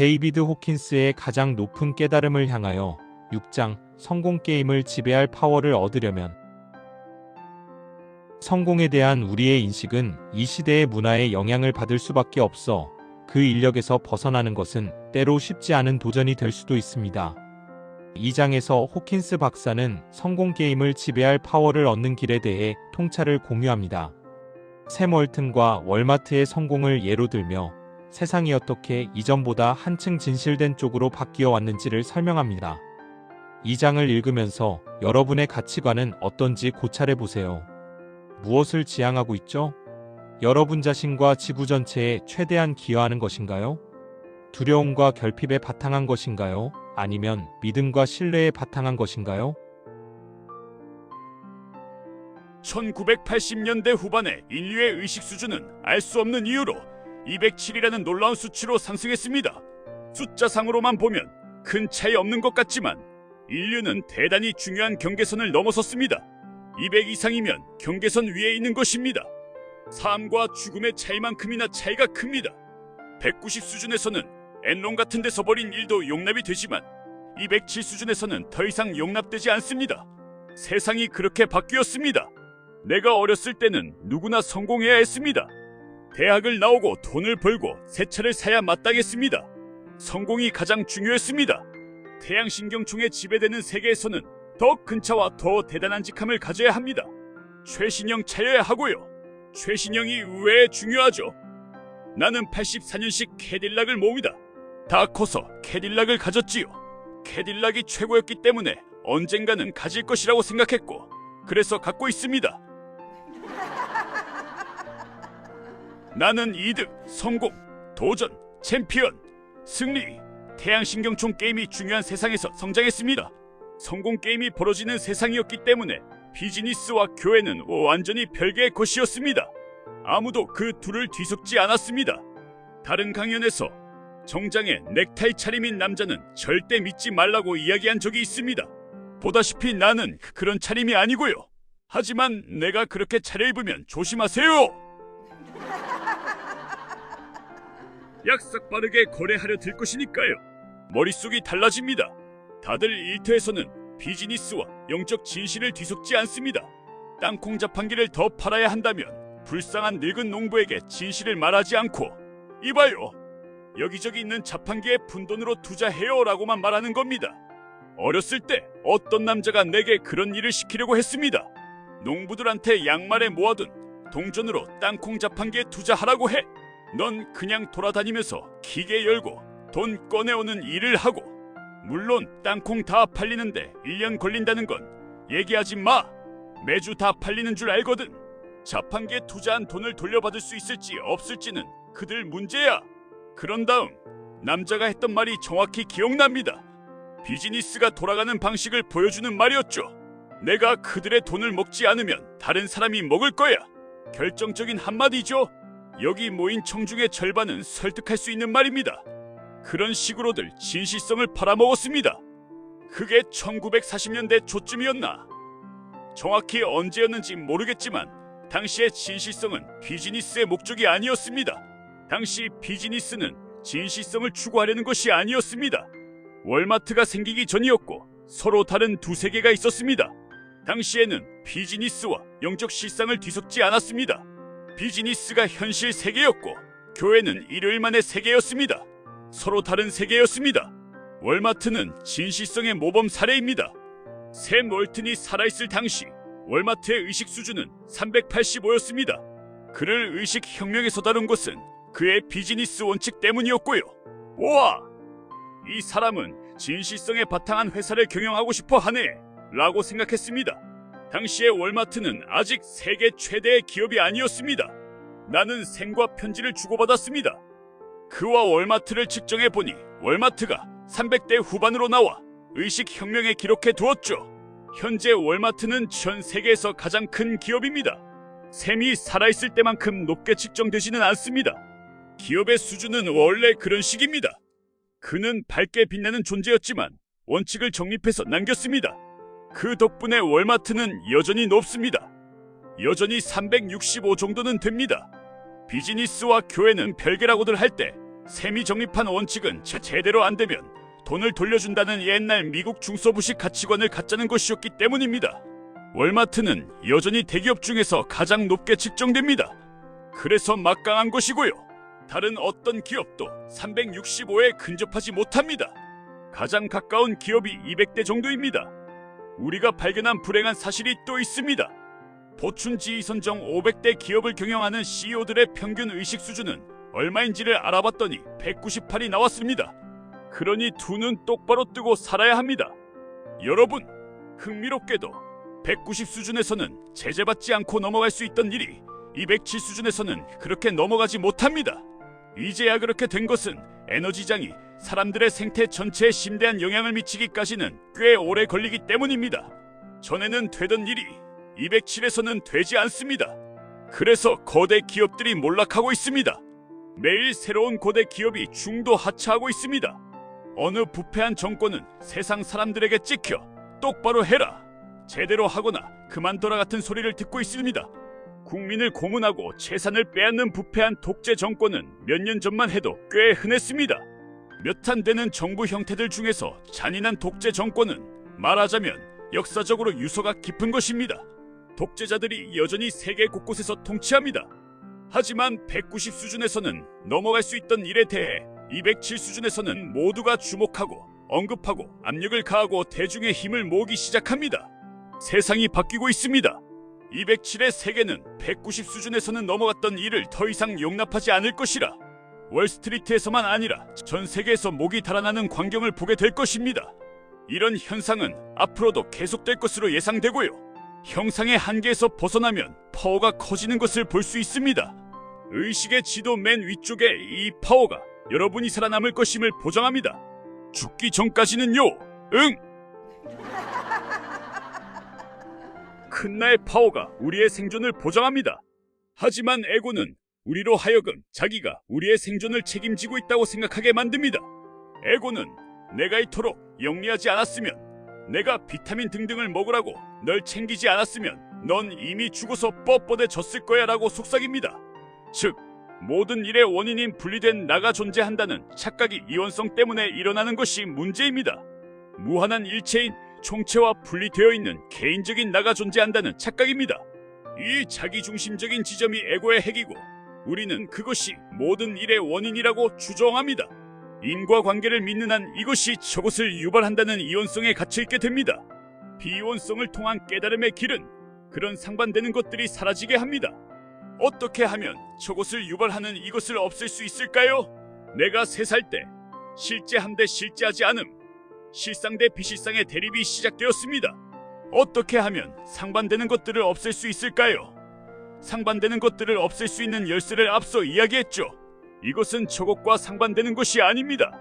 데이비드 호킨스의 가장 높은 깨달음을 향하여 6장 성공 게임을 지배할 파워를 얻으려면 성공에 대한 우리의 인식은 이 시대의 문화에 영향을 받을 수밖에 없어 그 인력에서 벗어나는 것은 때로 쉽지 않은 도전이 될 수도 있습니다. 이 장에서 호킨스 박사는 성공 게임을 지배할 파워를 얻는 길에 대해 통찰을 공유합니다. 샘 월튼과 월마트의 성공을 예로 들며 세상이 어떻게 이전보다 한층 진실된 쪽으로 바뀌어 왔는지를 설명합니다. 이 장을 읽으면서 여러분의 가치관은 어떤지 고찰해 보세요. 무엇을 지향하고 있죠? 여러분 자신과 지구 전체에 최대한 기여하는 것인가요? 두려움과 결핍에 바탕한 것인가요? 아니면 믿음과 신뢰에 바탕한 것인가요? 1980년대 후반에 인류의 의식 수준은 알 수 없는 이유로 207이라는 놀라운 수치로 상승했습니다. 숫자상으로만 보면 큰 차이 없는 것 같지만 인류는 대단히 중요한 경계선을 넘어섰습니다. 200 이상이면 경계선 위에 있는 것입니다. 삶과 죽음의 차이만큼이나 차이가 큽니다. 190 수준에서는 엔론 같은 데서 벌인 일도 용납이 되지만 207 수준에서는 더 이상 용납되지 않습니다. 세상이 그렇게 바뀌었습니다. 내가 어렸을 때는 누구나 성공해야 했습니다. 대학을 나오고 돈을 벌고 새 차를 사야 마땅했습니다. 성공이 가장 중요했습니다. 태양신경총에 지배되는 세계에서는 더 큰 차와 더 대단한 직함을 가져야 합니다. 최신형 차여야 하고요. 최신형이 의외에 중요하죠. 나는 84년식 캐딜락을 모읍니다. 다 커서 캐딜락을 가졌지요. 캐딜락이 최고였기 때문에 언젠가는 가질 것이라고 생각했고 그래서 갖고 있습니다. 나는 이득, 성공, 도전, 챔피언, 승리, 태양신경총 게임이 중요한 세상에서 성장했습니다. 성공 게임이 벌어지는 세상이었기 때문에 비즈니스와 교회는 완전히 별개의 것이었습니다. 아무도 그 둘을 뒤섞지 않았습니다. 다른 강연에서 정장에 넥타이 차림인 남자는 절대 믿지 말라고 이야기한 적이 있습니다. 보다시피 나는 그런 차림이 아니고요. 하지만 내가 그렇게 차려입으면 조심하세요. 약삭 빠르게 거래하려 들 것이니까요. 머릿속이 달라집니다. 다들 일터에서는 비즈니스와 영적 진실을 뒤섞지 않습니다. 땅콩 자판기를 더 팔아야 한다면 불쌍한 늙은 농부에게 진실을 말하지 않고 이봐요, 여기저기 있는 자판기에 푼돈으로 투자해요 라고만 말하는 겁니다. 어렸을 때 어떤 남자가 내게 그런 일을 시키려고 했습니다. 농부들한테 양말에 모아둔 동전으로 땅콩 자판기에 투자하라고 해. 넌 그냥 돌아다니면서 기계 열고 돈 꺼내오는 일을 하고, 물론 땅콩 다 팔리는데 1년 걸린다는 건 얘기하지 마. 매주 다 팔리는 줄 알거든. 자판기에 투자한 돈을 돌려받을 수 있을지 없을지는 그들 문제야. 그런 다음 남자가 했던 말이 정확히 기억납니다. 비즈니스가 돌아가는 방식을 보여주는 말이었죠. 내가 그들의 돈을 먹지 않으면 다른 사람이 먹을 거야. 결정적인 한마디죠. 여기 모인 청중의 절반은 설득할 수 있는 말입니다. 그런 식으로들 진실성을 팔아먹었습니다. 그게 1940년대 초쯤이었나? 정확히 언제였는지 모르겠지만 당시의 진실성은 비즈니스의 목적이 아니었습니다. 당시 비즈니스는 진실성을 추구하려는 것이 아니었습니다. 월마트가 생기기 전이었고 서로 다른 두 세계가 있었습니다. 당시에는 비즈니스와 영적 실상을 뒤섞지 않았습니다. 비즈니스가 현실 세계였고 교회는 일요일만의 세계였습니다. 서로 다른 세계였습니다. 월마트는 진실성의 모범 사례입니다. 샘 월튼이 살아있을 당시 월마트의 의식 수준은 385였습니다. 그를 의식혁명에서 다룬 것은 그의 비즈니스 원칙 때문이었고요. 우와! 이 사람은 진실성에 바탕한 회사를 경영하고 싶어 하네 라고 생각했습니다. 당시의 월마트는 아직 세계 최대의 기업이 아니었습니다. 나는 생과 편지를 주고받았습니다. 그와 월마트를 측정해보니 월마트가 300대 후반으로 나와 의식혁명에 기록해 두었죠. 현재 월마트는 전 세계에서 가장 큰 기업입니다. 샘이 살아있을 때만큼 높게 측정되지는 않습니다. 기업의 수준은 원래 그런 식입니다. 그는 밝게 빛나는 존재였지만 원칙을 정립해서 남겼습니다. 그 덕분에 월마트는 여전히 높습니다. 여전히 365 정도는 됩니다. 비즈니스와 교회는 별개라고들 할 때 세미 적립한 원칙은 제대로 안 되면 돈을 돌려준다는 옛날 미국 중서부식 가치관을 갖자는 것이었기 때문입니다. 월마트는 여전히 대기업 중에서 가장 높게 측정됩니다. 그래서 막강한 것이고요. 다른 어떤 기업도 365에 근접하지 못합니다. 가장 가까운 기업이 200대 정도입니다. 우리가 발견한 불행한 사실이 또 있습니다. 보춘지휘 선정 500대 기업을 경영하는 CEO들의 평균 의식 수준은 얼마인지를 알아봤더니 198이 나왔습니다. 그러니 두 눈 똑바로 뜨고 살아야 합니다. 여러분, 흥미롭게도 190 수준에서는 제재받지 않고 넘어갈 수 있던 일이 207 수준에서는 그렇게 넘어가지 못합니다. 이제야 그렇게 된 것은 에너지장이 사람들의 생태 전체에 심대한 영향을 미치기까지는 꽤 오래 걸리기 때문입니다. 전에는 되던 일이 207에서는 되지 않습니다. 그래서 거대 기업들이 몰락하고 있습니다. 매일 새로운 거대 기업이 중도 하차하고 있습니다. 어느 부패한 정권은 세상 사람들에게 찍혀 똑바로 해라, 제대로 하거나 그만둬라 같은 소리를 듣고 있습니다. 국민을 고문하고 재산을 빼앗는 부패한 독재 정권은 몇 년 전만 해도 꽤 흔했습니다. 몇 안 되는 정부 형태들 중에서 잔인한 독재 정권은 말하자면 역사적으로 유서가 깊은 것입니다. 독재자들이 여전히 세계 곳곳에서 통치합니다. 하지만 190 수준에서는 넘어갈 수 있던 일에 대해 207 수준에서는 모두가 주목하고 언급하고 압력을 가하고 대중의 힘을 모으기 시작합니다. 세상이 바뀌고 있습니다. 207의 세계는 190 수준에서는 넘어갔던 일을 더 이상 용납하지 않을 것이라 월스트리트에서만 아니라 전 세계에서 목이 달아나는 광경을 보게 될 것입니다. 이런 현상은 앞으로도 계속될 것으로 예상되고요. 형상의 한계에서 벗어나면 파워가 커지는 것을 볼 수 있습니다. 의식의 지도 맨 위쪽에 이 파워가 여러분이 살아남을 것임을 보장합니다. 죽기 전까지는요. 응! 큰 나의 파워가 우리의 생존을 보장합니다. 하지만 에고는 우리로 하여금 자기가 우리의 생존을 책임지고 있다고 생각하게 만듭니다. 에고는 내가 이토록 영리하지 않았으면, 내가 비타민 등등을 먹으라고 널 챙기지 않았으면 넌 이미 죽어서 뻣뻣해졌을 거야 라고 속삭입니다. 즉, 모든 일의 원인인 분리된 나가 존재한다는 착각이 이원성 때문에 일어나는 것이 문제입니다. 무한한 일체인 총체와 분리되어 있는 개인적인 나가 존재한다는 착각입니다. 이 자기중심적인 지점이 에고의 핵이고 우리는 그것이 모든 일의 원인이라고 주장합니다. 인과관계를 믿는 한 이것이 저것을 유발한다는 이원성에 갇혀있게 됩니다. 비이원성을 통한 깨달음의 길은 그런 상반되는 것들이 사라지게 합니다. 어떻게 하면 저것을 유발하는 이것을 없앨 수 있을까요? 내가 3살 때 실제함 대 실제하지 않음, 실상 대 비실상의 대립이 시작되었습니다. 어떻게 하면 상반되는 것들을 없앨 수 있을까요? 상반되는 것들을 없앨 수 있는 열쇠를 앞서 이야기했죠. 이것은 저것과 상반되는 것이 아닙니다.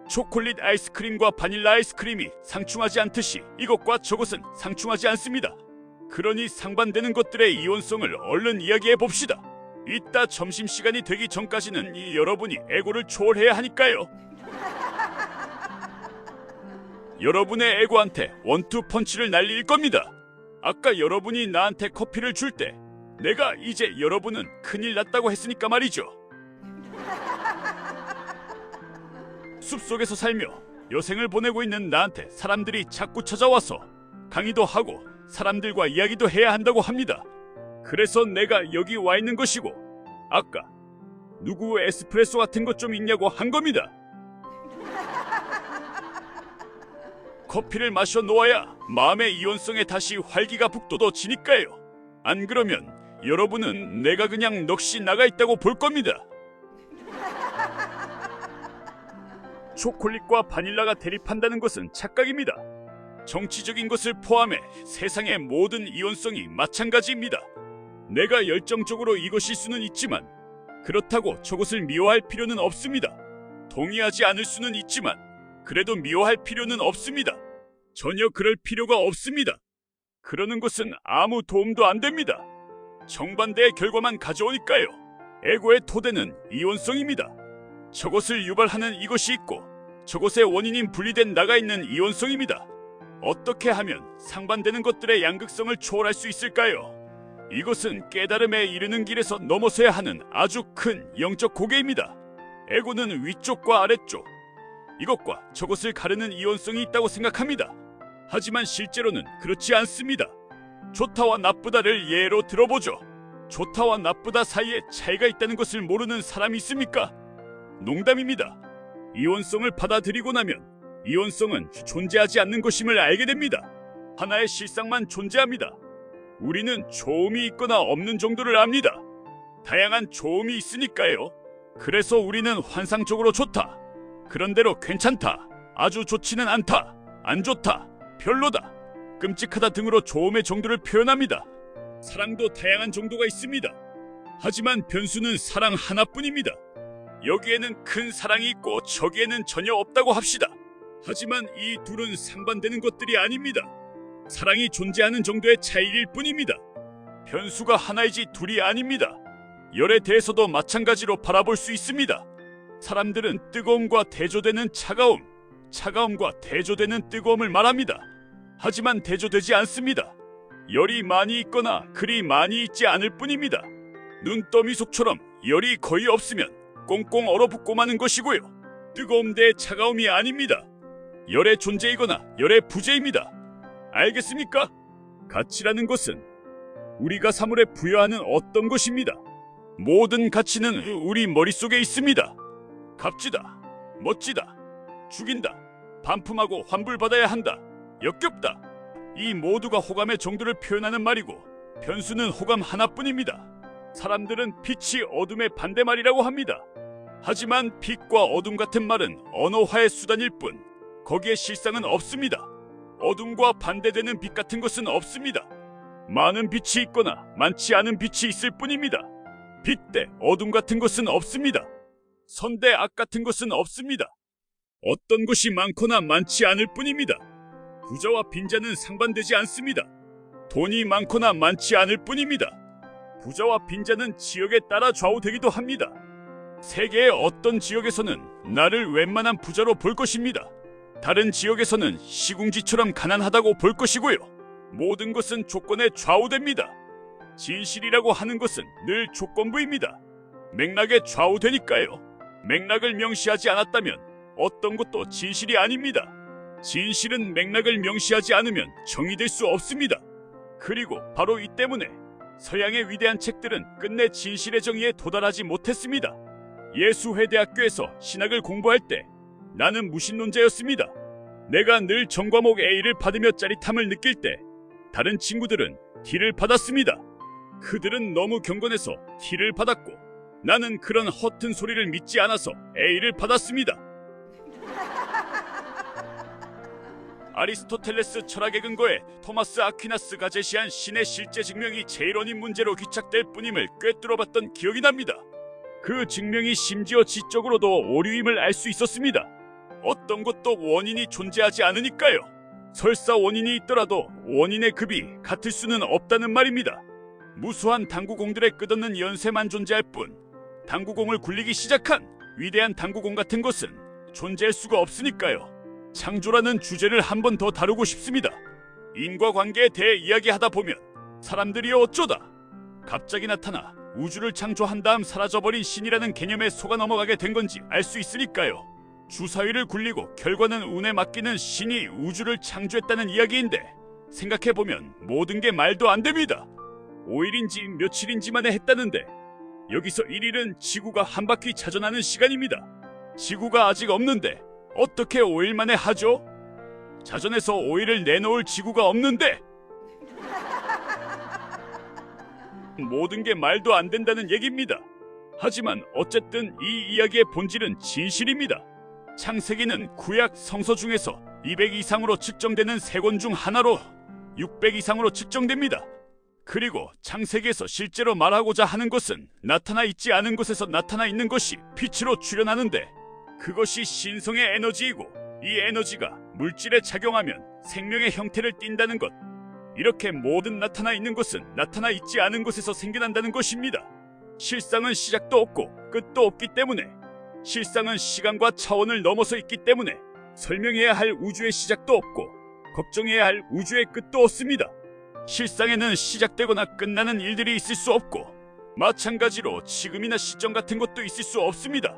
초콜릿 아이스크림과 바닐라 아이스크림이 상충하지 않듯이 이것과 저것은 상충하지 않습니다. 그러니 상반되는 것들의 이원성을 얼른 이야기해 봅시다. 이따 점심시간이 되기 전까지는 여러분이 에고를 초월해야 하니까요. 여러분의 에고한테 원투 펀치를 날릴 겁니다. 아까 여러분이 나한테 커피를 줄 때 내가 이제 여러분은 큰일 났다고 했으니까 말이죠. 숲속에서 살며 여생을 보내고 있는 나한테 사람들이 자꾸 찾아와서 강의도 하고 사람들과 이야기도 해야 한다고 합니다. 그래서 내가 여기 와 있는 것이고 아까 누구 에스프레소 같은 것 좀 있냐고 한 겁니다. 커피를 마셔 놓아야 마음의 이원성에 다시 활기가 북돋워지니까요. 안 그러면 여러분은 내가 그냥 넋이 나가 있다고 볼 겁니다. 초콜릿과 바닐라가 대립한다는 것은 착각입니다. 정치적인 것을 포함해 세상의 모든 이원성이 마찬가지입니다. 내가 열정적으로 이것일 수는 있지만 그렇다고 저것을 미워할 필요는 없습니다. 동의하지 않을 수는 있지만 그래도 미워할 필요는 없습니다. 전혀 그럴 필요가 없습니다. 그러는 것은 아무 도움도 안 됩니다. 정반대의 결과만 가져오니까요. 에고의 토대는 이원성입니다. 저것을 유발하는 이것이 있고 저것의 원인인 분리된 나가 있는 이원성입니다. 어떻게 하면 상반되는 것들의 양극성을 초월할 수 있을까요? 이것은 깨달음에 이르는 길에서 넘어서야 하는 아주 큰 영적 고개입니다. 에고는 위쪽과 아래쪽, 이것과 저것을 가르는 이원성이 있다고 생각합니다. 하지만 실제로는 그렇지 않습니다. 좋다와 나쁘다를 예로 들어보죠. 좋다와 나쁘다 사이에 차이가 있다는 것을 모르는 사람이 있습니까? 농담입니다. 이원성을 받아들이고 나면 이원성은 존재하지 않는 것임을 알게 됩니다. 하나의 실상만 존재합니다. 우리는 좋음이 있거나 없는 정도를 압니다. 다양한 좋음이 있으니까요. 그래서 우리는 환상적으로 좋다, 그런대로 괜찮다, 아주 좋지는 않다, 안 좋다, 별로다, 끔찍하다 등으로 좋음의 정도를 표현합니다. 사랑도 다양한 정도가 있습니다. 하지만 변수는 사랑 하나뿐입니다. 여기에는 큰 사랑이 있고 저기에는 전혀 없다고 합시다. 하지만 이 둘은 상반되는 것들이 아닙니다. 사랑이 존재하는 정도의 차이일 뿐입니다. 변수가 하나이지 둘이 아닙니다. 열에 대해서도 마찬가지로 바라볼 수 있습니다. 사람들은 뜨거움과 대조되는 차가움, 차가움과 대조되는 뜨거움을 말합니다. 하지만 대조되지 않습니다. 열이 많이 있거나 그리 많이 있지 않을 뿐입니다. 눈더미 속처럼 열이 거의 없으면 꽁꽁 얼어붙고 마는 것이고요. 뜨거움 대 차가움이 아닙니다. 열의 존재이거나 열의 부재입니다. 알겠습니까? 가치라는 것은 우리가 사물에 부여하는 어떤 것입니다. 모든 가치는 우리 머릿속에 있습니다. 값지다, 멋지다, 죽인다, 반품하고 환불받아야 한다, 역겹다. 이 모두가 호감의 정도를 표현하는 말이고 변수는 호감 하나뿐입니다. 사람들은 빛이 어둠의 반대말이라고 합니다. 하지만 빛과 어둠 같은 말은 언어화의 수단일 뿐 거기에 실상은 없습니다. 어둠과 반대되는 빛 같은 것은 없습니다. 많은 빛이 있거나 많지 않은 빛이 있을 뿐입니다. 빛 대 어둠 같은 것은 없습니다. 선 대 악 같은 것은 없습니다. 어떤 것이 많거나 많지 않을 뿐입니다. 부자와 빈자는 상반되지 않습니다. 돈이 많거나 많지 않을 뿐입니다. 부자와 빈자는 지역에 따라 좌우되기도 합니다. 세계의 어떤 지역에서는 나를 웬만한 부자로 볼 것입니다. 다른 지역에서는 시궁지처럼 가난하다고 볼 것이고요. 모든 것은 조건에 좌우됩니다. 진실이라고 하는 것은 늘 조건부입니다. 맥락에 좌우되니까요. 맥락을 명시하지 않았다면 어떤 것도 진실이 아닙니다. 진실은 맥락을 명시하지 않으면 정의될 수 없습니다. 그리고 바로 이 때문에 서양의 위대한 책들은 끝내 진실의 정의에 도달하지 못했습니다. 예수회대학교에서 신학을 공부할 때 나는 무신론자였습니다. 내가 늘 전과목 A를 받으며 짜릿함을 느낄 때 다른 친구들은 D를 받았습니다. 그들은 너무 경건해서 D를 받았고 나는 그런 허튼 소리를 믿지 않아서 A를 받았습니다. 아리스토텔레스 철학의 근거에 토마스 아퀴나스가 제시한 신의 실제 증명이 제일원인 문제로 귀착될 뿐임을 꿰뚫어봤던 기억이 납니다. 그 증명이 심지어 지적으로도 오류임을 알 수 있었습니다. 어떤 것도 원인이 존재하지 않으니까요. 설사 원인이 있더라도 원인의 급이 같을 수는 없다는 말입니다. 무수한 당구공들의 끝없는 연쇄만 존재할 뿐 당구공을 굴리기 시작한 위대한 당구공 같은 것은 존재할 수가 없으니까요. 창조라는 주제를 한 번 더 다루고 싶습니다. 인과관계에 대해 이야기하다 보면 사람들이 어쩌다 갑자기 나타나 우주를 창조한 다음 사라져버린 신이라는 개념에 속아 넘어가게 된 건지 알 수 있으니까요. 주사위를 굴리고 결과는 운에 맡기는 신이 우주를 창조했다는 이야기인데 생각해보면 모든 게 말도 안 됩니다. 5일인지 며칠인지 만에 했다는데 여기서 1일은 지구가 한 바퀴 자전하는 시간입니다. 지구가 아직 없는데 어떻게 5일 만에 하죠? 자전에서 5일을 내놓을 지구가 없는데 모든 게 말도 안 된다는 얘기입니다. 하지만 어쨌든 이 이야기의 본질은 진실입니다. 창세기는 구약 성서 중에서 200 이상으로 측정되는 세 권 중 하나로 600 이상으로 측정됩니다. 그리고 창세기에서 실제로 말하고자 하는 것은 나타나 있지 않은 곳에서 나타나 있는 것이 빛으로 출현하는데 그것이 신성의 에너지이고 이 에너지가 물질에 작용하면 생명의 형태를 띈다는 것. 이렇게 모든 나타나 있는 것은 나타나 있지 않은 곳에서 생겨난다는 것입니다. 실상은 시작도 없고 끝도 없기 때문에 실상은 시간과 차원을 넘어서 있기 때문에 설명해야 할 우주의 시작도 없고 걱정해야 할 우주의 끝도 없습니다. 실상에는 시작되거나 끝나는 일들이 있을 수 없고 마찬가지로 지금이나 시점 같은 것도 있을 수 없습니다.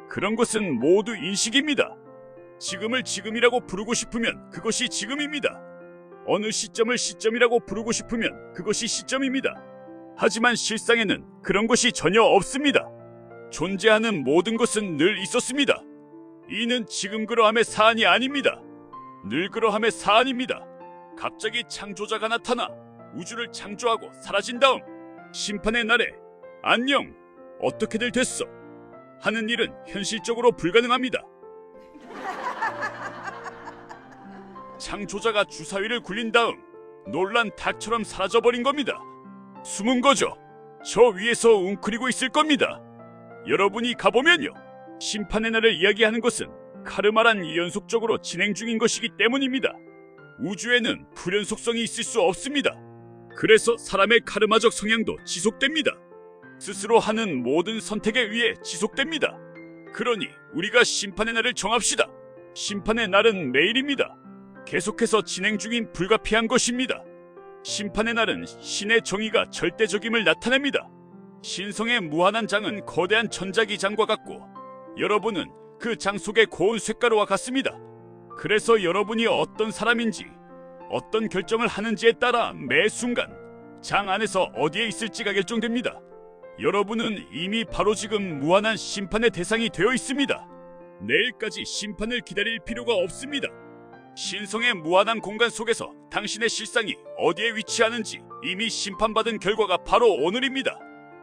그런 것은 모두 인식입니다. 지금을 지금이라고 부르고 싶으면 그것이 지금입니다. 어느 시점을 시점이라고 부르고 싶으면 그것이 시점입니다. 하지만 실상에는 그런 것이 전혀 없습니다. 존재하는 모든 것은 늘 있었습니다. 이는 지금 그러함의 사안이 아닙니다. 늘 그러함의 사안입니다. 갑자기 창조자가 나타나 우주를 창조하고 사라진 다음 심판의 날에 안녕, 어떻게들 됐어? 하는 일은 현실적으로 불가능합니다. 창조자가 주사위를 굴린 다음 놀란 닭처럼 사라져버린 겁니다. 숨은 거죠. 저 위에서 웅크리고 있을 겁니다. 여러분이 가보면요. 심판의 날을 이야기하는 것은 카르마란 연속적으로 진행 중인 것이기 때문입니다. 우주에는 불연 속성이 있을 수 없습니다. 그래서 사람의 카르마적 성향도 지속됩니다. 스스로 하는 모든 선택에 의해 지속됩니다. 그러니 우리가 심판의 날을 정합시다. 심판의 날은 매일입니다. 계속해서 진행 중인 불가피한 것입니다. 심판의 날은 신의 정의가 절대적임을 나타냅니다. 신성의 무한한 장은 거대한 천자기장과 같고 여러분은 그 장 속의 고운 쇳가루와 같습니다. 그래서 여러분이 어떤 사람인지 어떤 결정을 하는지에 따라 매 순간 장 안에서 어디에 있을지가 결정됩니다. 여러분은 이미 바로 지금 무한한 심판의 대상이 되어 있습니다. 내일까지 심판을 기다릴 필요가 없습니다. 신성의 무한한 공간 속에서 당신의 실상이 어디에 위치하는지 이미 심판받은 결과가 바로 오늘입니다.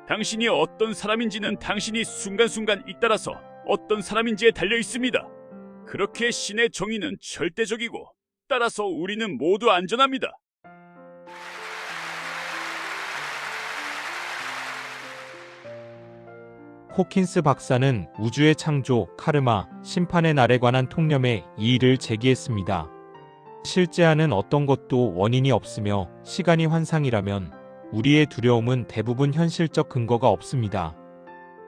당신이 어떤 사람인지는 당신이 순간순간 잇따라서 어떤 사람인지에 달려 있습니다. 그렇게 신의 정의는 절대적이고 따라서 우리는 모두 안전합니다. 호킨스 박사는 우주의 창조, 카르마, 심판의 날에 관한 통념에 이의를 제기했습니다. 실제와는 어떤 것도 원인이 없으며 시간이 환상이라면 우리의 두려움은 대부분 현실적 근거가 없습니다.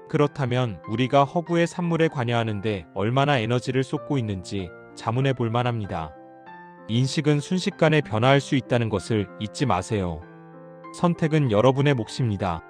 그렇다면 우리가 허구의 산물에 관여하는데 얼마나 에너지를 쏟고 있는지 자문해 볼 만합니다. 인식은 순식간에 변화할 수 있다는 것을 잊지 마세요. 선택은 여러분의 몫입니다.